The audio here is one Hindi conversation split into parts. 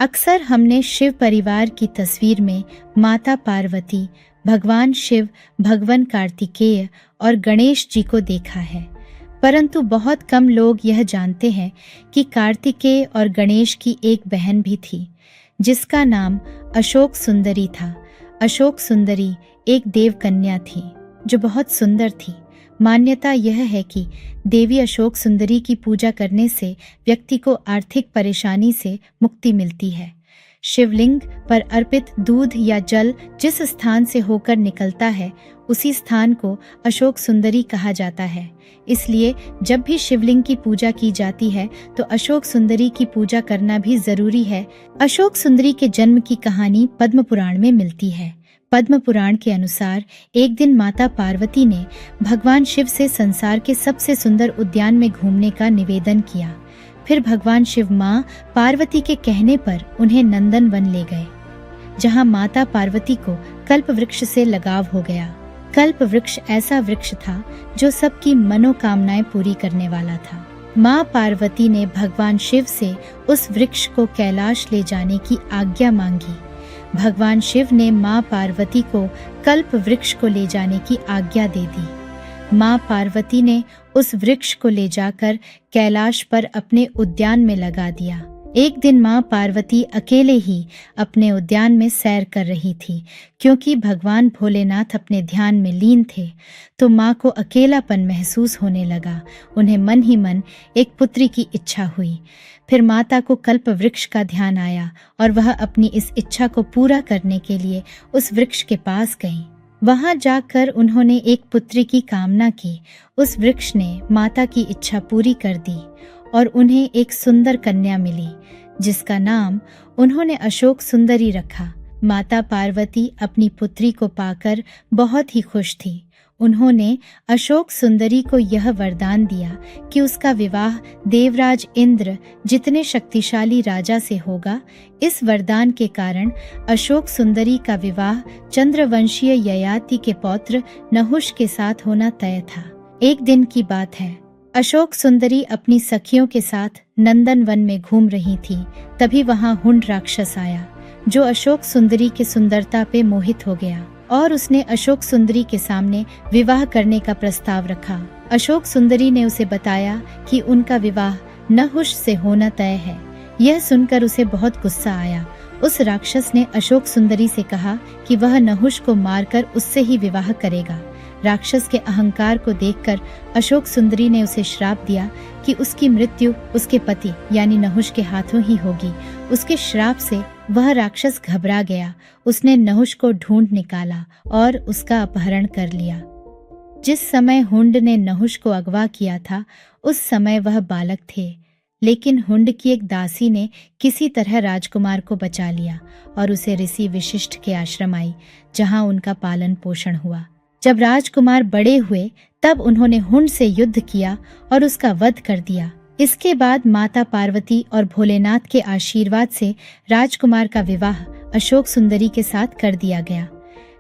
अक्सर हमने शिव परिवार की तस्वीर में माता पार्वती, भगवान शिव, भगवान कार्तिकेय और गणेश जी को देखा है, परंतु बहुत कम लोग यह जानते हैं कि कार्तिकेय और गणेश की एक बहन भी थी जिसका नाम अशोक सुंदरी था। अशोक सुंदरी एक देव कन्या थी जो बहुत सुंदर थी। मान्यता यह है कि देवी अशोक सुंदरी की पूजा करने से व्यक्ति को आर्थिक परेशानी से मुक्ति मिलती है। शिवलिंग पर अर्पित दूध या जल जिस स्थान से होकर निकलता है उसी स्थान को अशोक सुंदरी कहा जाता है। इसलिए जब भी शिवलिंग की पूजा की जाती है तो अशोक सुंदरी की पूजा करना भी जरूरी है। अशोक सुंदरी के जन्म की कहानी पद्म पुराण में मिलती है। पद्म पुराण के अनुसार एक दिन माता पार्वती ने भगवान शिव से संसार के सबसे सुंदर उद्यान में घूमने का निवेदन किया। फिर भगवान शिव माँ पार्वती के कहने पर उन्हें नंदन वन ले गए, जहाँ माता पार्वती को कल्प वृक्ष से लगाव हो गया। कल्प वृक्ष ऐसा वृक्ष था जो सबकी मनोकामनाएं पूरी करने वाला था। माँ पार्वती ने भगवान शिव से उस वृक्ष को कैलाश ले जाने की आज्ञा मांगी। भगवान शिव ने माँ पार्वती को कल्प वृक्ष को ले जाने की आज्ञा दे दी। माँ पार्वती ने उस वृक्ष को ले जाकर कैलाश पर अपने उद्यान में लगा दिया। एक दिन माँ पार्वती अकेले ही अपने उद्यान में सैर कर रही थी। क्योंकि भगवान भोलेनाथ अपने ध्यान में लीन थे तो माँ को अकेलापन महसूस होने लगा। उन्हें मन ही मन एक पुत्री की इच्छा हुई। फिर माता को कल्प वृक्ष का ध्यान आया और वह अपनी इस इच्छा को पूरा करने के लिए उस वृक्ष के पास गईं। वहां जाकर उन्होंने एक पुत्री की कामना की। उस वृक्ष ने माता की इच्छा पूरी कर दी और उन्हें एक सुंदर कन्या मिली जिसका नाम उन्होंने अशोक सुंदरी रखा। माता पार्वती अपनी पुत्री को पाकर बहुत ही खुश थी। उन्होंने अशोक सुंदरी को यह वरदान दिया कि उसका विवाह देवराज इंद्र जितने शक्तिशाली राजा से होगा। इस वरदान के कारण अशोक सुंदरी का विवाह चंद्रवंशीय ययाति के पौत्र नहुष के साथ होना तय था। एक दिन की बात है, अशोक सुंदरी अपनी सखियों के साथ नंदन वन में घूम रही थी। तभी वहां हुंड राक्षस आया जो अशोक सुंदरी के सुंदरता पे मोहित हो गया और उसने अशोक सुंदरी के सामने विवाह करने का प्रस्ताव रखा। अशोक सुंदरी ने उसे बताया कि उनका विवाह नहुष से होना तय है। यह सुनकर उसे बहुत गुस्सा आया। उस राक्षस ने अशोक सुंदरी से कहा कि वह नहुष को मारकर उससे ही विवाह करेगा। राक्षस के अहंकार को देखकर अशोक सुंदरी ने उसे श्राप दिया कि उसकी मृत्यु उसके पति यानी नहुष के हाथों ही होगी। उसके श्राप से वह राक्षस घबरा गया। उसने नहुष को ढूंढ निकाला और उसका अपहरण कर लिया। जिस समय हुंड ने नहुष को अगवा किया था उस समय वह बालक थे, लेकिन हुंड की एक दासी ने किसी तरह राजकुमार को बचा लिया और उसे ऋषि वशिष्ठ के आश्रम आई, जहां उनका पालन पोषण हुआ। जब राजकुमार बड़े हुए तब उन्होंने हुंड से युद्ध किया और उसका वध कर दिया। इसके बाद माता पार्वती और भोलेनाथ के आशीर्वाद से राजकुमार का विवाह अशोक सुंदरी के साथ कर दिया गया।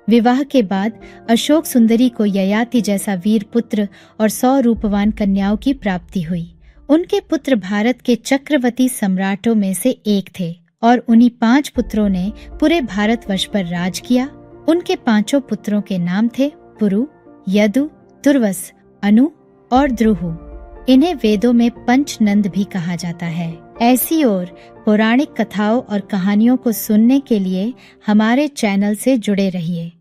विवाह के बाद अशोक सुंदरी को ययाति जैसा वीर पुत्र और 100 रूपवान कन्याओं की प्राप्ति हुई। उनके पुत्र भारत के चक्रवर्ती सम्राटों में से एक थे और उन्हीं 5 पुत्रों ने पूरे भारतवर्ष पर राज किया। उनके 5 पुत्रों के नाम थे पुरु, यदु, तुर्वस, अनु और द्रुहु। इन्हें वेदों में पंचनंद भी कहा जाता है। ऐसी और पौराणिक कथाओं और कहानियों को सुनने के लिए हमारे चैनल से जुड़े रहिए।